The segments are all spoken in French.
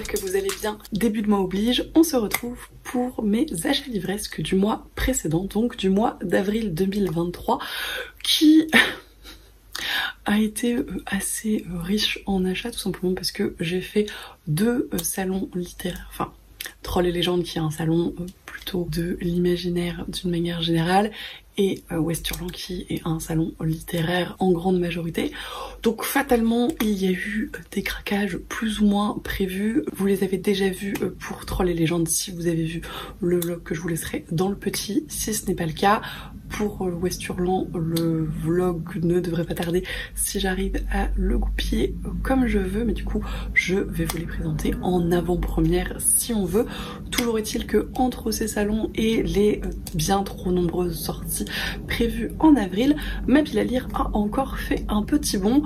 j'espère que vous allez bien. Début de mois oblige, on se retrouve pour mes achats livresques du mois précédent, donc du mois d'avril 2023, qui a été assez riche en achats, tout simplement parce que j'ai fait 2 salons littéraires, enfin Trolls et légendes qui est un salon plutôt de l'imaginaire d'une manière générale, et Westurland qui est un salon littéraire en grande majorité. Donc fatalement il y a eu des craquages plus ou moins prévus. Vous les avez déjà vus pour Trolls et légendes si vous avez vu le vlog que je vous laisserai dans le petit, si ce n'est pas le cas. Pour Westurland, le vlog ne devrait pas tarder si j'arrive à le goupiller comme je veux, mais du coup je vais vous les présenter en avant-première si on veut. Toujours est-il que entre ces salons et les bien trop nombreuses sorties prévues en avril, ma pile à lire a encore fait un petit bond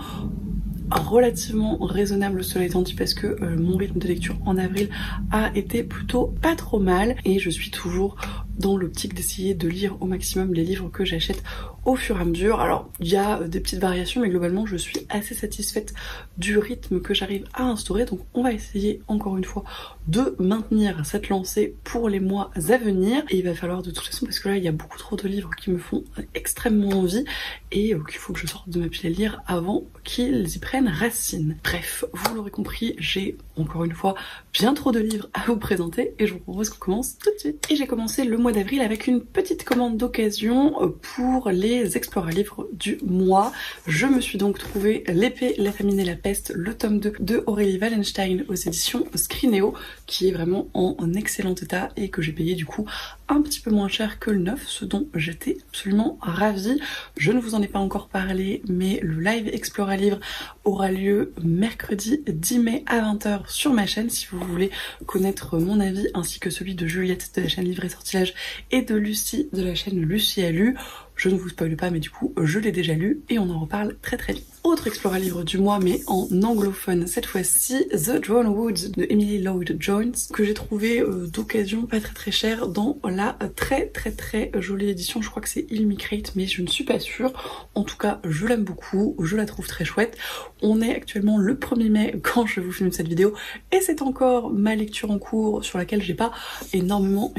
relativement raisonnable, cela étant dit, parce que mon rythme de lecture en avril a été plutôt pas trop mal et je suis toujours dans l'optique d'essayer de lire au maximum les livres que j'achète au fur et à mesure. Alors il y a des petites variations, mais globalement je suis assez satisfaite du rythme que j'arrive à instaurer, donc on va essayer encore une fois de maintenir cette lancée pour les mois à venir. Et il va falloir de toute façon, parce que là il y a beaucoup trop de livres qui me font extrêmement envie et qu'il faut que je sorte de ma pile à lire avant qu'ils y prennent racine. Bref, vous l'aurez compris, j'ai encore une fois bien trop de livres à vous présenter et je vous propose qu'on commence tout de suite. Et j'ai commencé le mois d'avril avec une petite commande d'occasion pour les Explora-livres du mois. Je me suis donc trouvé L'épée, la famine et la peste, le tome 2 de Aurélie Wallenstein aux éditions Scrinéo, qui est vraiment en excellent état et que j'ai payé du coup un petit peu moins cher que le neuf, ce dont j'étais absolument ravie. Je ne vous en ai pas encore parlé, mais le live Explora-livre aura lieu mercredi 10 mai à 20 h sur ma chaîne si vous voulez connaître mon avis, ainsi que celui de Juliette de la chaîne Livre et Sortilège et de Lucie de la chaîne Lucie a lu. Je ne vous spoile pas, mais du coup je l'ai déjà lu et on en reparle très très vite. Autre Explora-livre du mois, mais en anglophone cette fois-ci, The Drawn Woods de Emily Lloyd Jones, que j'ai trouvé d'occasion pas très cher dans la très jolie édition. Je crois que c'est Illmicrate, mais je ne suis pas sûre. En tout cas je l'aime beaucoup, je la trouve très chouette. On est actuellement le 1er mai quand je vous filme cette vidéo et c'est encore ma lecture en cours sur laquelle j'ai pas énormément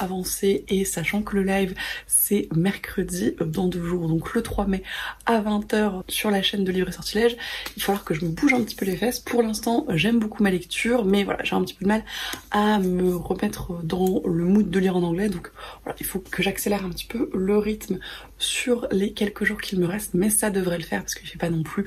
avancé, et sachant que le live c'est mercredi dans 2 jours, donc le 3 mai à 20 h sur la chaîne de Livre et Sortilège, il va falloir que je me bouge un petit peu les fesses. Pour l'instant j'aime beaucoup ma lecture, mais voilà, j'ai un petit peu de mal à me remettre dans le mood de lire en anglais, donc voilà, il faut que j'accélère un petit peu le rythme sur les quelques jours qu'il me reste, mais ça devrait le faire parce qu'il fait pas non plus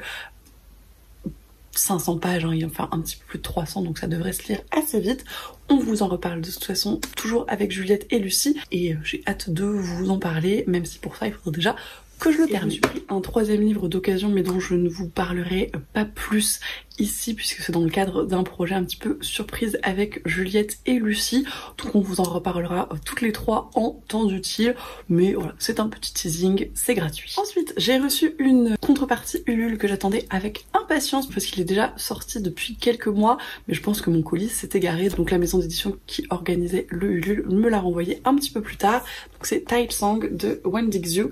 500 pages, hein, il va faire un petit peu plus de 300, donc ça devrait se lire assez vite. On vous en reparle de toute façon, toujours avec Juliette et Lucie, et j'ai hâte de vous en parler, même si pour ça il faudrait déjà que je le termine. Je me suis pris un 3e livre d'occasion, mais dont je ne vous parlerai pas plus ici puisque c'est dans le cadre d'un projet un petit peu surprise avec Juliette et Lucie, donc on vous en reparlera toutes les 3 en temps utile, mais voilà, c'est un petit teasing, c'est gratuit. Ensuite j'ai reçu une contrepartie Ulule que j'attendais avec impatience parce qu'il est déjà sorti depuis quelques mois, mais je pense que mon colis s'est égaré, donc la maison d'édition qui organisait le Ulule me l'a renvoyé un petit peu plus tard. Donc c'est Type Song de Wendy Xu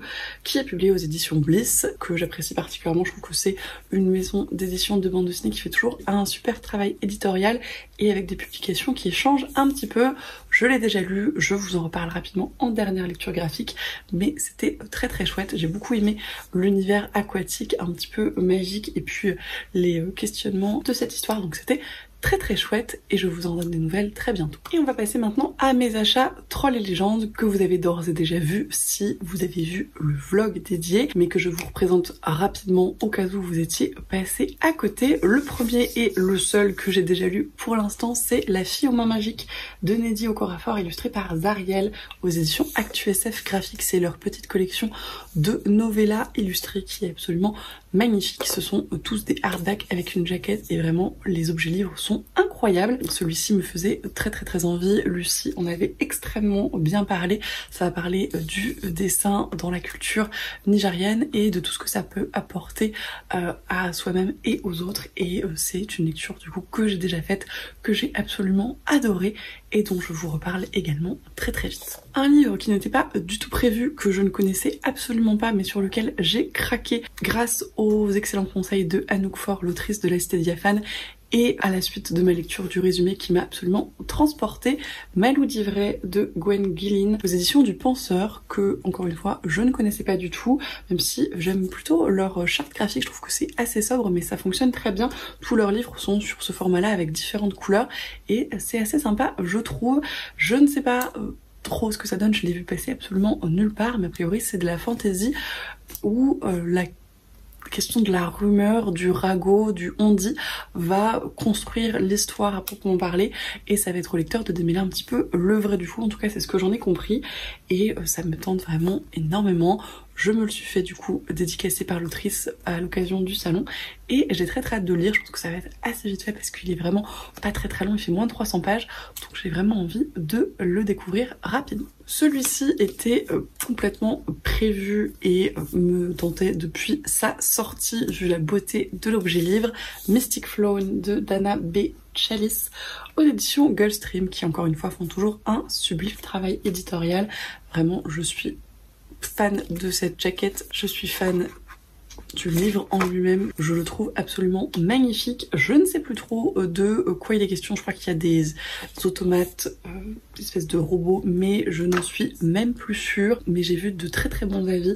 qui est publié aux éditions Bliss, que j'apprécie particulièrement. Je trouve que c'est une maison d'édition de bande dessinée qui fait toujours un super travail éditorial et avec des publications qui changent un petit peu. Je l'ai déjà lu, je vous en reparle rapidement en dernière lecture graphique, mais c'était très chouette. J'ai beaucoup aimé l'univers aquatique, un petit peu magique, et puis les questionnements de cette histoire, donc c'était très chouette et je vous en donne des nouvelles très bientôt. Et on va passer maintenant à mes achats Trolls et légendes que vous avez d'ores et déjà vu si vous avez vu le vlog dédié, mais que je vous représente rapidement au cas où vous étiez passé à côté. Le premier et le seul que j'ai déjà lu pour l'instant, c'est La fille aux mains magiques de Neddy Okorafor, illustré par Zariel aux éditions ActuSF Graphics. C'est leur petite collection de novellas illustrées qui est absolument magnifique. Ce sont tous des hardbacks avec une jaquette et vraiment les objets livres sont incroyables. Celui-ci me faisait très envie. Lucie en avait extrêmement bien parlé. Ça va parler du dessin dans la culture nigérienne et de tout ce que ça peut apporter à soi-même et aux autres, et c'est une lecture du coup que j'ai déjà faite, que j'ai absolument adorée et dont je vous reparle également très vite. Un livre qui n'était pas du tout prévu, que je ne connaissais absolument pas, mais sur lequel j'ai craqué grâce aux excellents conseils de Anouk Faure, l'autrice de La Cité diaphane, Et à la suite de ma lecture du résumé qui m'a absolument transportée, Malou d'Ivray de Gwen Guilin aux éditions du Penseur, que encore une fois je ne connaissais pas du tout, même si j'aime plutôt leur charte graphique. Je trouve que c'est assez sobre mais ça fonctionne très bien. Tous leurs livres sont sur ce format là avec différentes couleurs et c'est assez sympa je trouve. Je ne sais pas trop ce que ça donne, je l'ai vu passer absolument nulle part, mais a priori c'est de la fantasy où la question de la rumeur, du ragot, du on-dit va construire l'histoire à proprement parler et ça va être au lecteur de démêler un petit peu le vrai du faux. En tout cas c'est ce que j'en ai compris et ça me tente vraiment énormément. Je me le suis fait du coup dédicacé par l'autrice à l'occasion du salon et j'ai très hâte de le lire. Je pense que ça va être assez vite fait parce qu'il est vraiment pas très long, il fait moins de 300 pages donc j'ai vraiment envie de le découvrir rapidement. Celui-ci était complètement prévu et me tentait depuis sa sortie vu la beauté de l'objet livre. Mystic Flown de Dana B. Chalice aux éditions Gulfstream qui encore une fois font toujours un sublime travail éditorial. Vraiment je suis fan de cette jaquette, je suis fan du livre en lui-même, je le trouve absolument magnifique. Je ne sais plus trop de quoi il est question, je crois qu'il y a des automates, des espèces de robots, mais je n'en suis même plus sûre. Mais j'ai vu de très bons avis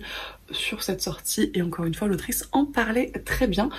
sur cette sortie et encore une fois l'autrice en parlait très bien.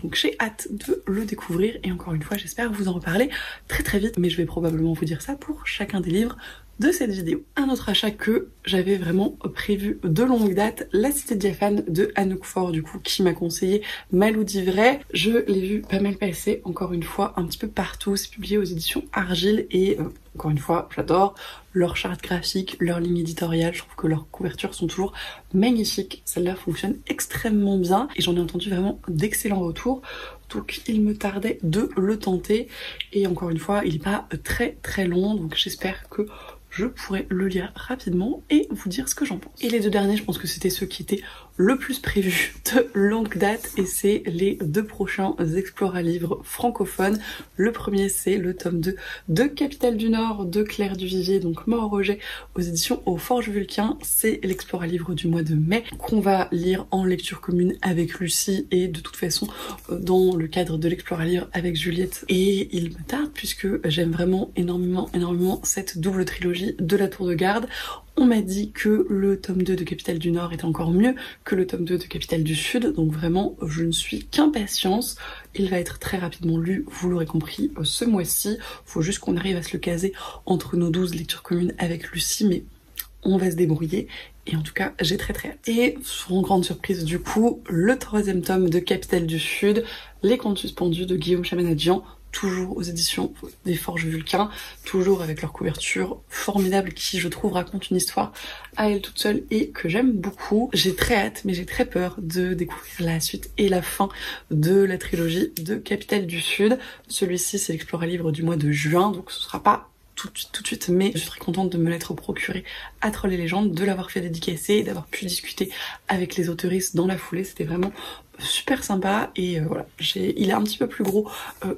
Donc j'ai hâte de le découvrir et encore une fois j'espère vous en reparler très vite, mais je vais probablement vous dire ça pour chacun des livres de cette vidéo. Un autre achat que j'avais vraiment prévu de longue date, La Cité Diaphane de Anouk Faure du coup qui m'a conseillé Malou d'Ivray. Je l'ai vu pas mal passer encore une fois un petit peu partout, c'est publié aux éditions Argile et encore une fois j'adore leur charte graphique, leur ligne éditoriale, je trouve que leurs couvertures sont toujours magnifiques. Celle-là fonctionne extrêmement bien et j'en ai entendu vraiment d'excellents retours. Donc il me tardait de le tenter et encore une fois il n'est pas très long donc j'espère que je pourrais le lire rapidement et vous dire ce que j'en pense. Et les deux derniers, je pense que c'était ceux qui étaient le plus prévus de longue date et c'est les deux prochains Explora-livres francophones. Le premier c'est le tome 2 de Capitale du Nord de Claire Duvivier, donc Mort au rejet aux éditions Aux Forges Vulcain. C'est l'Explora-livre du mois de mai qu'on va lire en lecture commune avec Lucie et de toute façon dans le cadre de l'Explora-livre avec Juliette. Et il me tarde puisque j'aime vraiment énormément cette double trilogie de la Tour de Garde. On m'a dit que le tome 2 de Capitale du Nord était encore mieux que le tome 2 de Capitale du Sud, donc vraiment je ne suis qu'impatience. Il va être très rapidement lu, vous l'aurez compris, ce mois-ci. Faut juste qu'on arrive à se le caser entre nos 12 lectures communes avec Lucie, mais on va se débrouiller. Et en tout cas, j'ai très hâte. Et sans grande surprise du coup, le troisième tome de Capitale du Sud, Les Contes Suspendus de Guillaume Chamanadian, toujours aux éditions des Forges Vulcain, toujours avec leur couverture formidable qui je trouve raconte une histoire à elle toute seule et que j'aime beaucoup. J'ai très hâte mais j'ai très peur de découvrir la suite et la fin de la trilogie de Capitale du Sud. Celui-ci c'est l'Explora-livre du mois de juin donc ce sera pas tout de suite, mais je suis très contente de me l'être procuré à Trolls et Légendes, de l'avoir fait dédicacer, d'avoir pu discuter avec les autoristes dans la foulée, c'était vraiment super sympa et voilà, il est un petit peu plus gros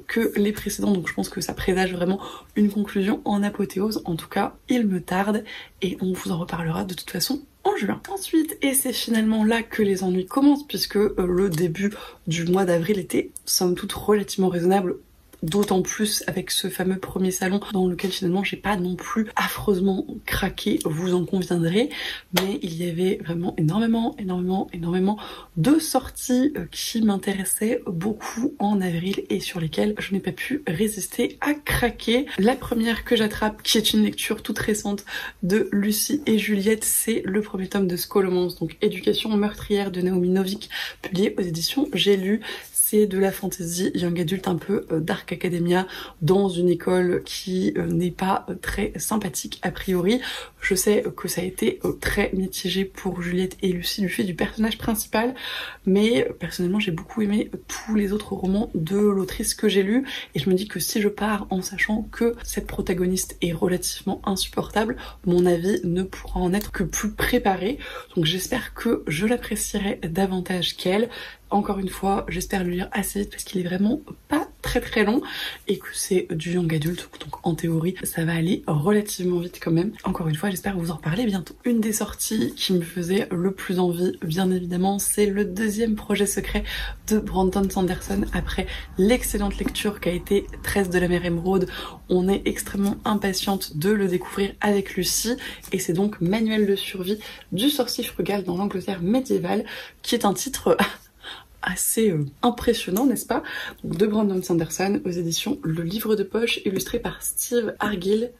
que les précédents donc je pense que ça présage vraiment une conclusion en apothéose. En tout cas, il me tarde et on vous en reparlera de toute façon en juin. Ensuite, et c'est finalement là que les ennuis commencent puisque le début du mois d'avril était somme toute relativement raisonnable. D'autant plus avec ce fameux premier salon dans lequel finalement j'ai pas non plus affreusement craqué, vous en conviendrez, mais il y avait vraiment énormément de sorties qui m'intéressaient beaucoup en avril et sur lesquelles je n'ai pas pu résister à craquer. La première que j'attrape, qui est une lecture toute récente de Lucie et Juliette, c'est le premier tome de Scholomance, donc Éducation meurtrière de Naomi Novik, publié aux éditions J'ai lu. C'est de la fantasy young adulte un peu Dark Academia dans une école qui n'est pas très sympathique a priori. Je sais que ça a été très mitigé pour Juliette et Lucie du fait du personnage principal, mais personnellement j'ai beaucoup aimé tous les autres romans de l'autrice que j'ai lus et je me dis que si je pars en sachant que cette protagoniste est relativement insupportable, mon avis ne pourra en être que plus préparé. Donc j'espère que je l'apprécierai davantage qu'elle. Encore une fois, j'espère le lire assez vite parce qu'il est vraiment pas très long et que c'est du young adulte, donc en théorie ça va aller relativement vite quand même. Encore une fois, j'espère vous en reparler bientôt. Une des sorties qui me faisait le plus envie, bien évidemment, c'est le deuxième projet secret de Brandon Sanderson après l'excellente lecture qu'a été 13 de la mer émeraude. On est extrêmement impatiente de le découvrir avec Lucie et c'est donc Manuel de survie du sorcier frugal dans l'Angleterre médiévale, qui est un titre assez impressionnant, n'est-ce pas? Donc, de Brandon Sanderson aux éditions Le Livre de Poche, illustré par Steve Argyle,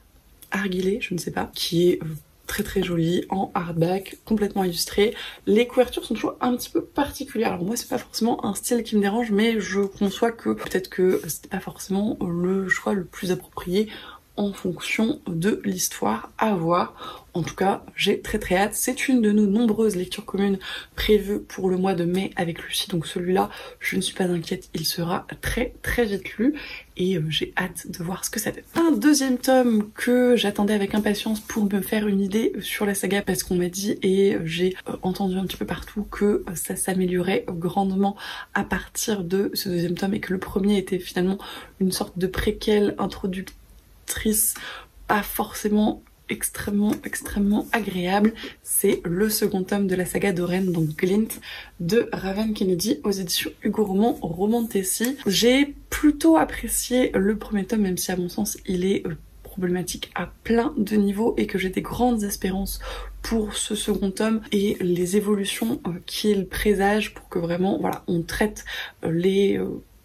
je ne sais pas, qui est très joli en hardback, complètement illustré. Les couvertures sont toujours un petit peu particulières. Alors moi c'est pas forcément un style qui me dérange, mais je conçois que peut-être que c'était pas forcément le choix le plus approprié en fonction de l'histoire à voir. En tout cas, j'ai très hâte. C'est une de nos nombreuses lectures communes prévues pour le mois de mai avec Lucie. Donc celui-là, je ne suis pas inquiète, il sera très vite lu et j'ai hâte de voir ce que ça donne. Un deuxième tome que j'attendais avec impatience pour me faire une idée sur la saga, parce qu'on m'a dit et j'ai entendu un petit peu partout que ça s'améliorait grandement à partir de ce deuxième tome et que le premier était finalement une sorte de préquel introductif, pas forcément extrêmement agréable. C'est le second tome de la saga d'Oren, donc Glint, de Raven Kennedy aux éditions Hugo Roman Romantessi. J'ai plutôt apprécié le premier tome, même si à mon sens il est problématique à plein de niveaux et que j'ai des grandes espérances pour ce second tome et les évolutions qu'il présage pour que vraiment voilà on traite les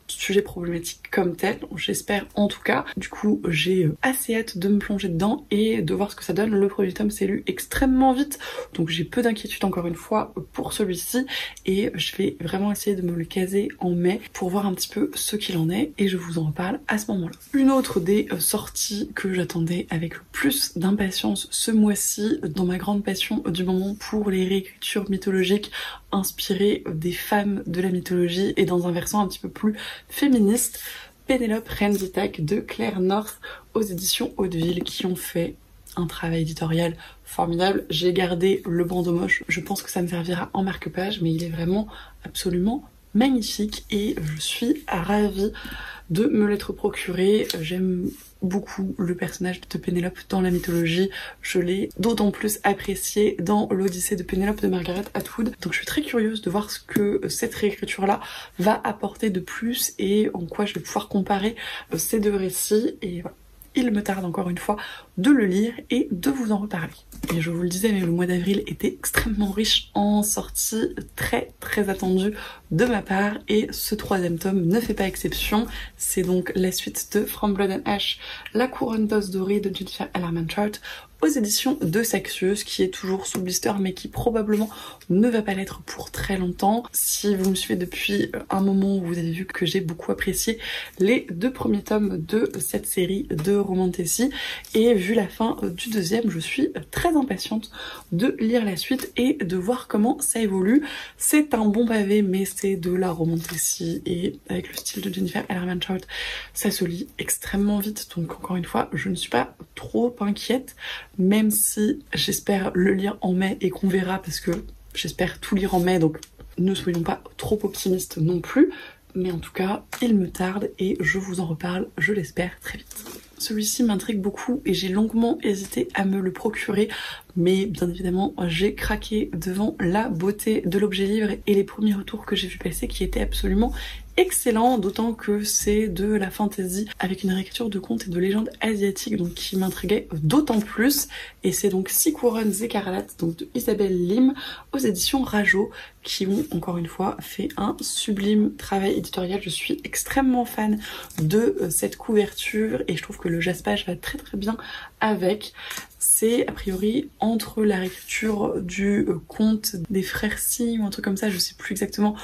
sujet problématique comme tel, j'espère en tout cas. Du coup j'ai assez hâte de me plonger dedans et de voir ce que ça donne. Le premier tome s'est lu extrêmement vite, donc j'ai peu d'inquiétude encore une fois pour celui-ci et je vais vraiment essayer de me le caser en mai pour voir un petit peu ce qu'il en est et je vous en reparle à ce moment-là. Une autre des sorties que j'attendais avec le plus d'impatience ce mois-ci, dans ma grande passion du moment pour les réécritures mythologiques inspirées des femmes de la mythologie et dans un versant un petit peu plus féministe, Pénélope Reine d'Ithaque de Claire North aux éditions Hauteville, qui ont fait un travail éditorial formidable. J'ai gardé le bandeau moche, je pense que ça me servira en marque-page, mais il est vraiment absolument magnifique et je suis ravie de me l'être procuré. J'aime beaucoup le personnage de Pénélope dans la mythologie, je l'ai d'autant plus apprécié dans l'Odyssée de Pénélope de Margaret Atwood, donc je suis très curieuse de voir ce que cette réécriture là va apporter de plus et en quoi je vais pouvoir comparer ces deux récits et voilà. Il me tarde encore une fois de le lire et de vous en reparler. Et je vous le disais, mais le mois d'avril était extrêmement riche en sorties très attendues de ma part et ce troisième tome ne fait pas exception. C'est donc la suite de From Blood and Ash, La couronne d'os dorée de Jennifer Armentrout aux éditions de Saxieuse, qui est toujours sous blister mais qui probablement ne va pas l'être pour très longtemps. Si vous me suivez depuis un moment, vous avez vu que j'ai beaucoup apprécié les deux premiers tomes de cette série de Romantessi et vu la fin du deuxième, je suis très impatiente de lire la suite et de voir comment ça évolue. C'est un bon pavé mais c'est de la Romantessi et avec le style de Jennifer Armentrout, ça se lit extrêmement vite, donc encore une fois, je ne suis pas trop inquiète. Même si j'espère le lire en mai et qu'on verra parce que j'espère tout lire en mai, donc ne soyons pas trop optimistes non plus. Mais en tout cas, il me tarde et je vous en reparle, je l'espère, très vite. Celui-ci m'intrigue beaucoup et j'ai longuement hésité à me le procurer, mais bien évidemment j'ai craqué devant la beauté de l'objet livre et les premiers retours que j'ai vu passer qui étaient absolument excellent, d'autant que c'est de la fantasy avec une réécriture de contes et de légendes asiatiques, donc qui m'intriguait d'autant plus. Et c'est donc 6 couronnes écarlates, donc de Isabelle Lim aux éditions Rajo, qui ont encore une fois fait un sublime travail éditorial. Je suis extrêmement fan de cette couverture et je trouve que le jaspage va très bien avec. C'est a priori entre la réécriture du conte des frères Si ou un truc comme ça, je sais plus exactement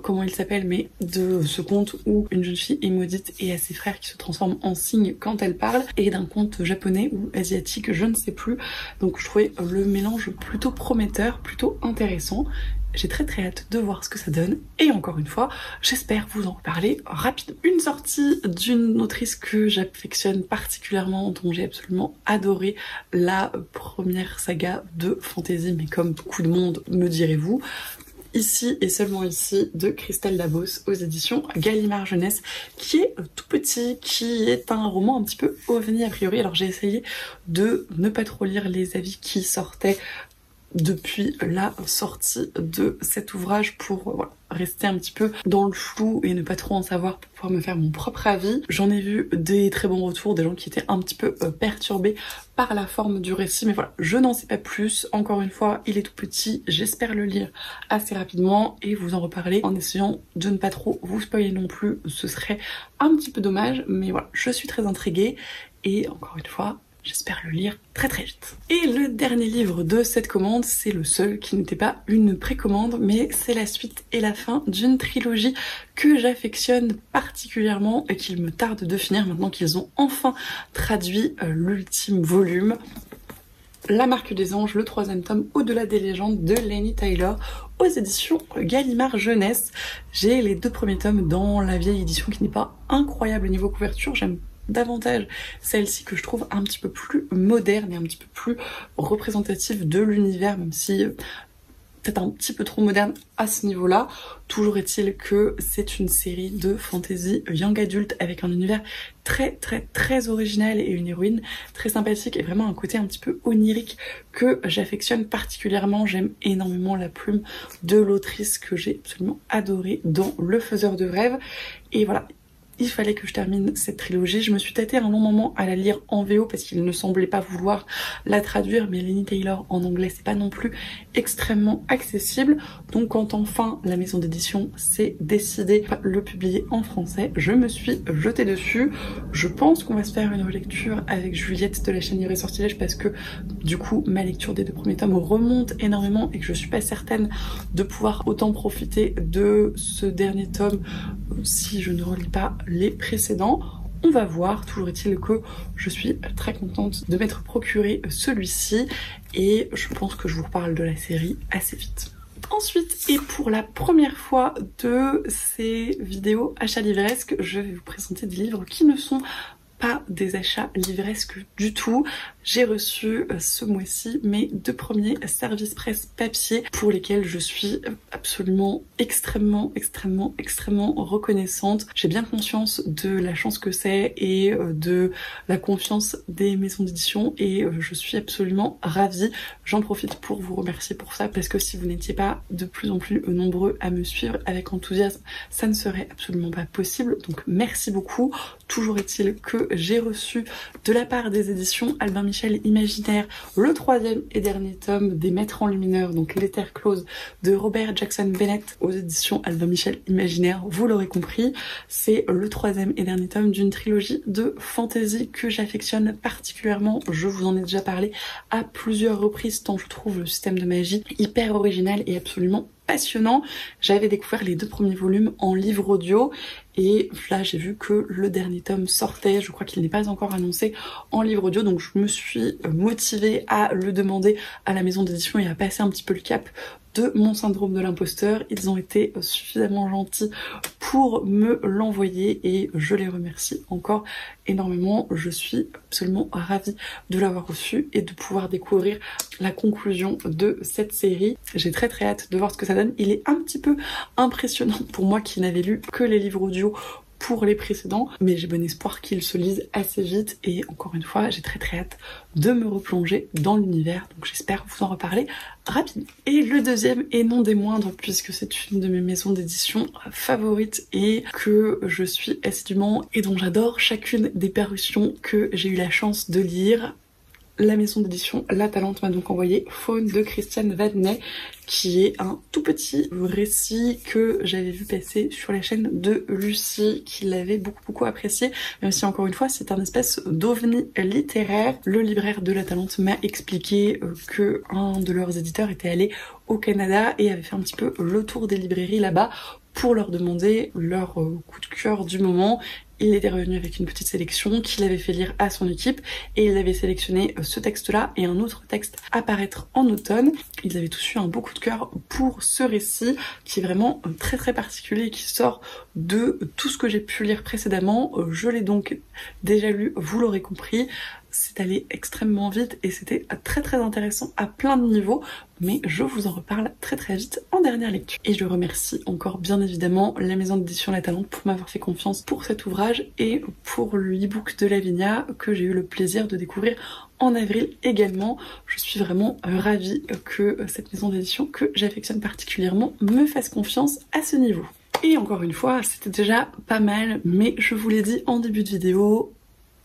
comment il s'appelle, mais de ce conte où une jeune fille est maudite et a ses frères qui se transforment en cygnes quand elle parle, et d'un conte japonais ou asiatique, je ne sais plus. Donc je trouvais le mélange plutôt prometteur, plutôt intéressant. J'ai très hâte de voir ce que ça donne et encore une fois j'espère vous en reparler rapidement. Une sortie d'une autrice que j'affectionne particulièrement, dont j'ai absolument adoré la première saga de fantasy, mais comme beaucoup de monde me direz-vous, Ici et seulement ici de Christelle Dabos aux éditions Gallimard Jeunesse, qui est tout petit, qui est un roman un petit peu ovni a priori. Alors j'ai essayé de ne pas trop lire les avis qui sortaient depuis la sortie de cet ouvrage pour voilà, rester un petit peu dans le flou et ne pas trop en savoir pour pouvoir me faire mon propre avis. J'en ai vu des très bons retours, des gens qui étaient un petit peu perturbés par la forme du récit, mais voilà, je n'en sais pas plus. Encore une fois, il est tout petit, j'espère le lire assez rapidement et vous en reparler en essayant de ne pas trop vous spoiler non plus, ce serait un petit peu dommage, mais voilà, je suis très intriguée et encore une fois, j'espère le lire très très vite. Et le dernier livre de cette commande, c'est le seul qui n'était pas une précommande, mais c'est la suite et la fin d'une trilogie que j'affectionne particulièrement et qu'il me tarde de finir maintenant qu'ils ont enfin traduit l'ultime volume. La Marque des Anges, le 3e tome, Au-delà des légendes de Laini Taylor, aux éditions Gallimard Jeunesse. J'ai les 2 premiers tomes dans la vieille édition qui n'est pas incroyable au niveau couverture, j'aime davantage celle-ci que je trouve un petit peu plus moderne et un petit peu plus représentative de l'univers, même si peut-être un petit peu trop moderne à ce niveau-là. Toujours est-il que c'est une série de fantasy young adulte avec un univers très très très original et une héroïne très sympathique et vraiment un côté un petit peu onirique que j'affectionne particulièrement. J'aime énormément la plume de l'autrice que j'ai absolument adorée dans Le Faiseur de rêves et voilà. Il fallait que je termine cette trilogie. Je me suis tâtée un long moment à la lire en VO parce qu'il ne semblait pas vouloir la traduire, mais Laini Taylor en anglais c'est pas non plus extrêmement accessible. Donc quand enfin la maison d'édition s'est décidée à le publier en français, je me suis jetée dessus. Je pense qu'on va se faire une relecture avec Juliette de la chaîne Livre et Sortilège parce que du coup ma lecture des 2 premiers tomes remonte énormément et que je suis pas certaine de pouvoir autant profiter de ce dernier tome si je ne relis pas les précédents. On va voir, toujours est-il que je suis très contente de m'être procuré celui-ci et je pense que je vous reparle de la série assez vite. Ensuite, et pour la première fois de ces vidéos achats livresques, je vais vous présenter des livres qui ne sont pas des achats livresques du tout. J'ai reçu ce mois-ci mes 2 premiers services presse papier pour lesquels je suis absolument extrêmement reconnaissante. J'ai bien conscience de la chance que c'est et de la confiance des maisons d'édition et je suis absolument ravie. J'en profite pour vous remercier pour ça parce que si vous n'étiez pas de plus en plus nombreux à me suivre avec enthousiasme, ça ne serait absolument pas possible. Donc merci beaucoup. Toujours est-il que j'ai reçu de la part des éditions Albin Michel Imaginaire le 3e et dernier tome des Maîtres enlumineurs, donc L'Éther close de Robert Jackson Bennett aux éditions Albin Michel Imaginaire. Vous l'aurez compris, c'est le 3e et dernier tome d'une trilogie de fantasy que j'affectionne particulièrement. Je vous en ai déjà parlé à plusieurs reprises tant je trouve le système de magie hyper original et absolument passionnant. J'avais découvert les 2 premiers volumes en livre audio et là j'ai vu que le dernier tome sortait, je crois qu'il n'est pas encore annoncé en livre audio, donc je me suis motivée à le demander à la maison d'édition et à passer un petit peu le cap de mon syndrome de l'imposteur. Ils ont été suffisamment gentils pour me l'envoyer et je les remercie encore énormément. Je suis absolument ravie de l'avoir reçu et de pouvoir découvrir la conclusion de cette série. J'ai très hâte de voir ce que ça donne. Il est un petit peu impressionnant pour moi qui n'avais lu que les livres audio pour les précédents, mais j'ai bon espoir qu'ils se lisent assez vite et encore une fois j'ai très hâte de me replonger dans l'univers, donc j'espère vous en reparler rapidement. Et le deuxième et non des moindres, puisque c'est une de mes maisons d'édition favorites et que je suis assidûment et dont j'adore chacune des parutions que j'ai eu la chance de lire, la maison d'édition La Talente m'a donc envoyé Faune de Christiane Vadnais, qui est un tout petit récit que j'avais vu passer sur la chaîne de Lucie, qui l'avait beaucoup apprécié, même si encore une fois c'est un espèce d'ovni littéraire. Le libraire de La Talente m'a expliqué que un de leurs éditeurs était allé au Canada et avait fait un petit peu le tour des librairies là-bas pour leur demander leur coup de cœur du moment. Il était revenu avec une petite sélection qu'il avait fait lire à son équipe et il avait sélectionné ce texte-là et un autre texte à paraître en automne. Ils avaient tous eu un beau coup de cœur pour ce récit qui est vraiment très particulier et qui sort de tout ce que j'ai pu lire précédemment. Je l'ai donc déjà lu, vous l'aurez compris. c'est allé extrêmement vite et c'était très très intéressant à plein de niveaux, mais je vous en reparle très très vite en dernière lecture. Et je remercie encore bien évidemment la maison d'édition La Talente pour m'avoir fait confiance pour cet ouvrage et pour l'e-book de Lavinia que j'ai eu le plaisir de découvrir en avril également. Je suis vraiment ravie que cette maison d'édition que j'affectionne particulièrement me fasse confiance à ce niveau. Et encore une fois, c'était déjà pas mal, mais je vous l'ai dit en début de vidéo,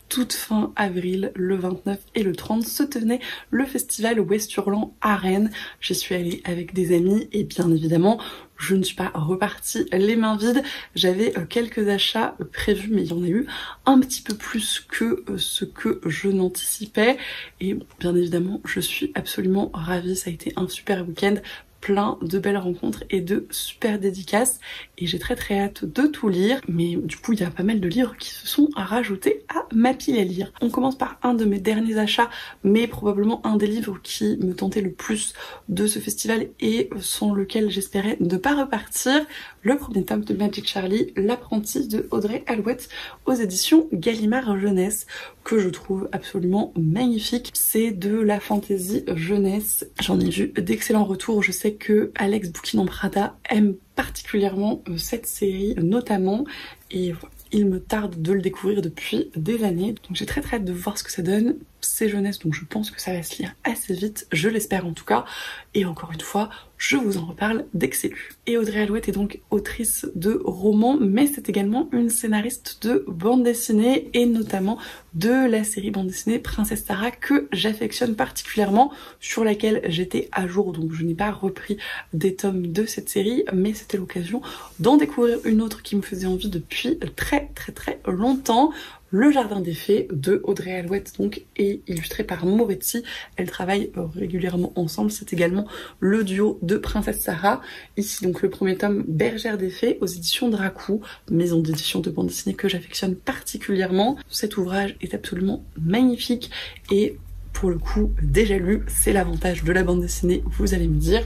toute fin avril, le 29 et le 30, se tenait le festival Westurland à Rennes. J'y suis allée avec des amis et bien évidemment, je ne suis pas repartie les mains vides. J'avais quelques achats prévus, mais il y en a eu un petit peu plus que ce que je n'anticipais. Et bien évidemment, je suis absolument ravie. Ça a été un super week-end, plein de belles rencontres et de super dédicaces et j'ai très très hâte de tout lire, mais du coup il y a pas mal de livres qui se sont rajoutés à ma pile à lire. On commence par un de mes derniers achats, mais probablement un des livres qui me tentait le plus de ce festival et sans lequel j'espérais ne pas repartir, le premier tome de Magic Charlie, L'apprenti de Audrey Alouette aux éditions Gallimard Jeunesse, que je trouve absolument magnifique. C'est de la fantasy jeunesse. J'en ai vu d'excellents retours. Je sais que Alex Bouquin en Prada aime particulièrement cette série notamment et il me tarde de le découvrir depuis des années, donc j'ai très très hâte de voir ce que ça donne. C'est jeunesse, donc je pense que ça va se lire assez vite, je l'espère en tout cas, et encore une fois, je vous en reparle dès que c'est lu. Et Audrey Alouette est donc autrice de romans, mais c'est également une scénariste de bande dessinée, et notamment de la série bande dessinée Princesse Sarah, que j'affectionne particulièrement, sur laquelle j'étais à jour, donc je n'ai pas repris des tomes de cette série, mais c'était l'occasion d'en découvrir une autre qui me faisait envie depuis très longtemps. Le Jardin des Fées de Audrey Alouette donc est illustré par Moretti. Elles travaillent régulièrement ensemble. C'est également le duo de Princesse Sarah. Ici donc le premier tome, Bergère des Fées aux éditions Dracou, maison d'édition de bande dessinée que j'affectionne particulièrement. Cet ouvrage est absolument magnifique et pour le coup déjà lu, c'est l'avantage de la bande dessinée, vous allez me dire.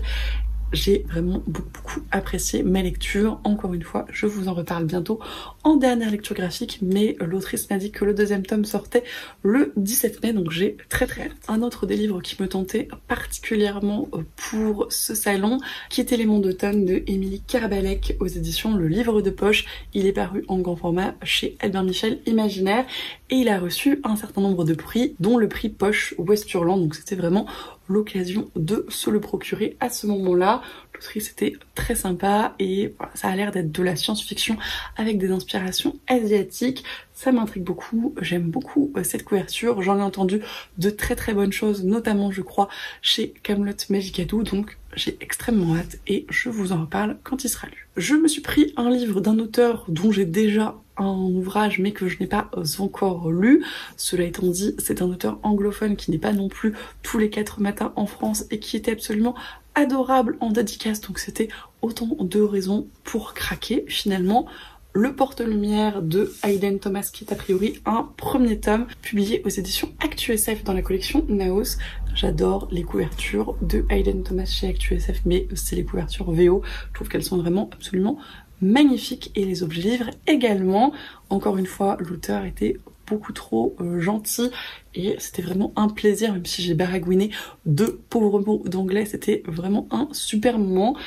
J'ai vraiment beaucoup apprécié ma lecture. Encore une fois, je vous en reparle bientôt en dernière lecture graphique, mais l'autrice m'a dit que le deuxième tome sortait le 17 mai, donc j'ai très hâte. Un autre des livres qui me tentait particulièrement pour ce salon, qui était Les Mondes d'automne de Émilie Kerbalek aux éditions Le Livre de Poche. Il est paru en grand format chez Albin Michel Imaginaire et il a reçu un certain nombre de prix, dont le prix Poche Westurland, donc c'était vraiment l'occasion de se le procurer à ce moment-là. L'autrice était très sympa et voilà, ça a l'air d'être de la science-fiction avec des inspirations asiatiques. Ça m'intrigue beaucoup, j'aime beaucoup cette couverture. J'en ai entendu de très bonnes choses, notamment je crois chez Camelot Magicadou, donc j'ai extrêmement hâte et je vous en reparle quand il sera lu. Je me suis pris un livre d'un auteur dont j'ai déjà un ouvrage mais que je n'ai pas encore lu. Cela étant dit, c'est un auteur anglophone qui n'est pas non plus tous les 4 matins en France et qui était absolument adorable en dédicace, donc c'était autant de raisons pour craquer finalement. Le Porte-Lumière de Hayden Thomas, qui est a priori un premier tome publié aux éditions ActuSF dans la collection Naos. J'adore les couvertures de Hayden Thomas chez ActuSF, mais c'est les couvertures VO. Je trouve qu'elles sont vraiment absolument magnifiques et les objets livres également. Encore une fois, l'auteur était beaucoup trop gentil et c'était vraiment un plaisir, même si j'ai baragouiné de pauvres mots d'anglais, c'était vraiment un super moment.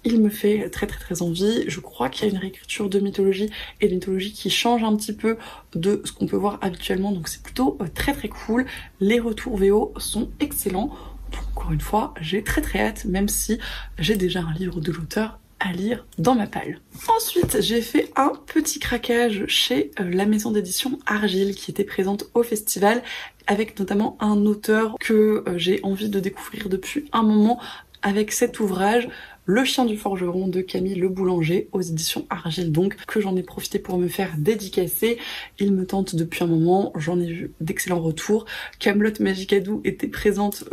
Il me fait très envie. Je crois qu'il y a une réécriture de mythologie et de mythologie qui change un petit peu de ce qu'on peut voir habituellement, donc c'est plutôt très cool. Les retours VO sont excellents. Donc, encore une fois, j'ai très hâte, même si j'ai déjà un livre de l'auteur à lire dans ma palle. Ensuite, j'ai fait un petit craquage chez la maison d'édition Argile qui était présente au festival, avec notamment un auteur que j'ai envie de découvrir depuis un moment avec cet ouvrage, Le Chien du Forgeron de Camille Le Boulanger aux éditions Argile, donc que j'en ai profité pour me faire dédicacer. Il me tente depuis un moment, j'en ai vu d'excellents retours. Camelot Magicadou était présente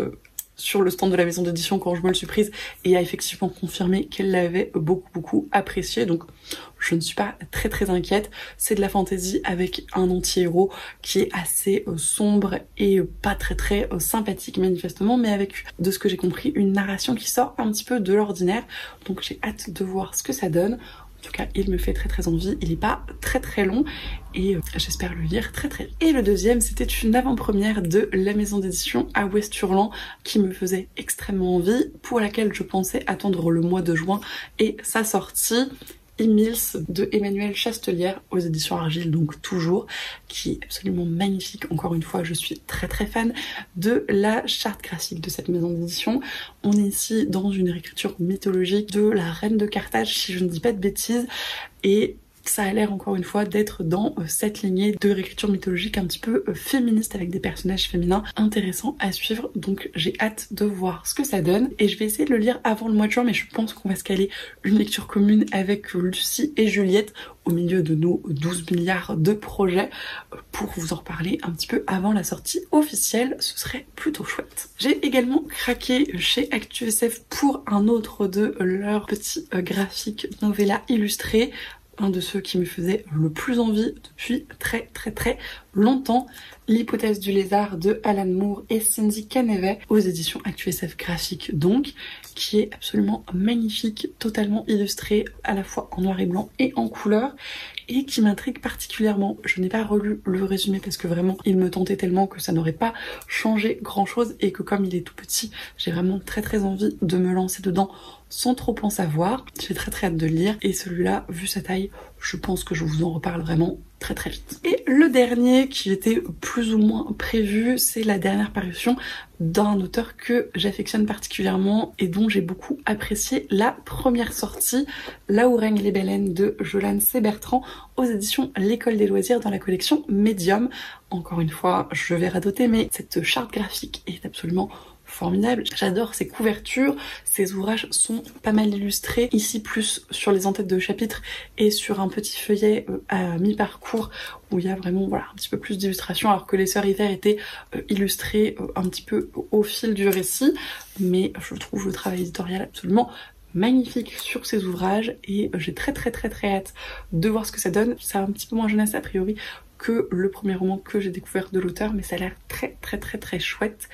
sur le stand de la maison d'édition quand je me le suis prise et a effectivement confirmé qu'elle l'avait beaucoup apprécié, donc je ne suis pas très inquiète. C'est de la fantasy avec un anti-héros qui est assez sombre et pas très sympathique manifestement, mais avec, de ce que j'ai compris, une narration qui sort un petit peu de l'ordinaire, donc j'ai hâte de voir ce que ça donne. En tout cas, il me fait très envie. Il n'est pas très long et j'espère le lire très vite. Et le deuxième, c'était une avant-première de la maison d'édition à Ouest-Hurlan qui me faisait extrêmement envie, pour laquelle je pensais attendre le mois de juin et sa sortie. Emils de Emmanuelle Chastelière aux éditions Argile, donc toujours, qui est absolument magnifique. Encore une fois, je suis très fan de la charte graphique de cette maison d'édition. On est ici dans une réécriture mythologique de la reine de Carthage, si je ne dis pas de bêtises, et ça a l'air encore une fois d'être dans cette lignée de réécriture mythologique un petit peu féministe avec des personnages féminins intéressants à suivre, donc j'ai hâte de voir ce que ça donne et je vais essayer de le lire avant le mois de juin, mais je pense qu'on va se caler une lecture commune avec Lucie et Juliette au milieu de nos 12 milliards de projets pour vous en reparler un petit peu avant la sortie officielle, ce serait plutôt chouette. J'ai également craqué chez ActuSF pour un autre de leurs petits graphiques novella illustrés, un de ceux qui me faisait le plus envie depuis très longtemps, L'hypothèse du lézard de Alan Moore et Cindy Canevet aux éditions ActuSF Graphique, donc, qui est absolument magnifique, totalement illustré à la fois en noir et blanc et en couleur, et qui m'intrigue particulièrement. Je n'ai pas relu le résumé parce que vraiment il me tentait tellement que ça n'aurait pas changé grand chose, et que comme il est tout petit, j'ai vraiment très envie de me lancer dedans sans trop en savoir. J'ai très hâte de le lire, et celui-là, vu sa taille, je pense que je vous en reparle vraiment très vite. Et le dernier qui était plus ou moins prévu, c'est la dernière parution d'un auteur que j'affectionne particulièrement et dont j'ai beaucoup apprécié la première sortie, Là où règnent les baleines de Jolane C. Bertrand aux éditions L'École des loisirs dans la collection Medium. Encore une fois, je vais radoter, mais cette charte graphique est absolument formidable. J'adore ses couvertures, ses ouvrages sont pas mal illustrés, ici plus sur les en-têtes de chapitres et sur un petit feuillet à mi-parcours où il y a vraiment voilà, un petit peu plus d'illustrations, alors que les Sœurs Hiver étaient illustrées un petit peu au fil du récit, mais je trouve le travail éditorial absolument magnifique sur ces ouvrages et j'ai très hâte de voir ce que ça donne. Ça a un petit peu moins jeunesse a priori que le premier roman que j'ai découvert de l'auteur, mais ça a l'air très chouette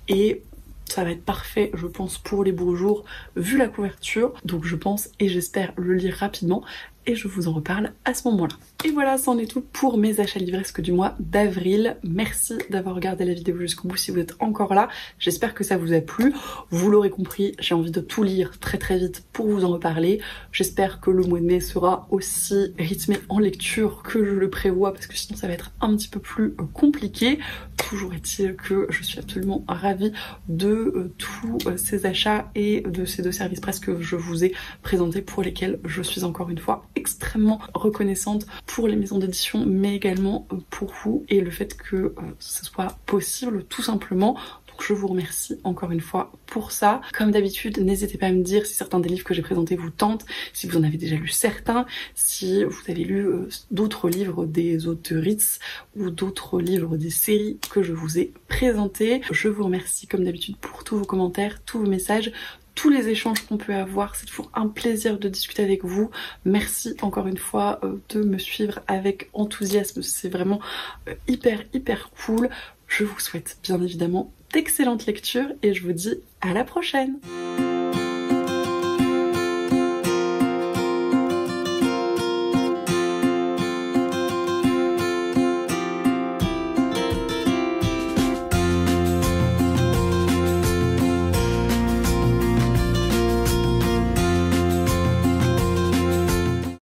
et ça va être parfait, je pense, pour les beaux jours vu la couverture. Donc je pense et j'espère le lire rapidement et je vous en reparle à ce moment-là. Et voilà, c'en est tout pour mes achats livresques du mois d'avril. Merci d'avoir regardé la vidéo jusqu'au bout si vous êtes encore là. J'espère que ça vous a plu. Vous l'aurez compris, j'ai envie de tout lire très vite pour vous en reparler. J'espère que le mois de mai sera aussi rythmé en lecture que je le prévois, parce que sinon ça va être un petit peu plus compliqué. Toujours est-il que je suis absolument ravie de tous ces achats et de ces deux services presse que je vous ai présentés, pour lesquels je suis encore une fois extrêmement reconnaissante pour les maisons d'édition, mais également pour vous et le fait que ce soit possible tout simplement. Donc je vous remercie encore une fois pour ça. Comme d'habitude, n'hésitez pas à me dire si certains des livres que j'ai présentés vous tentent, si vous en avez déjà lu certains, si vous avez lu d'autres livres des auteurices ou d'autres livres des séries que je vous ai présentés. Je vous remercie comme d'habitude pour tous vos commentaires, tous vos messages, tous les échanges qu'on peut avoir. C'est toujours un plaisir de discuter avec vous. Merci encore une fois de me suivre avec enthousiasme, c'est vraiment hyper cool. Je vous souhaite bien évidemment d'excellentes lectures et je vous dis à la prochaine.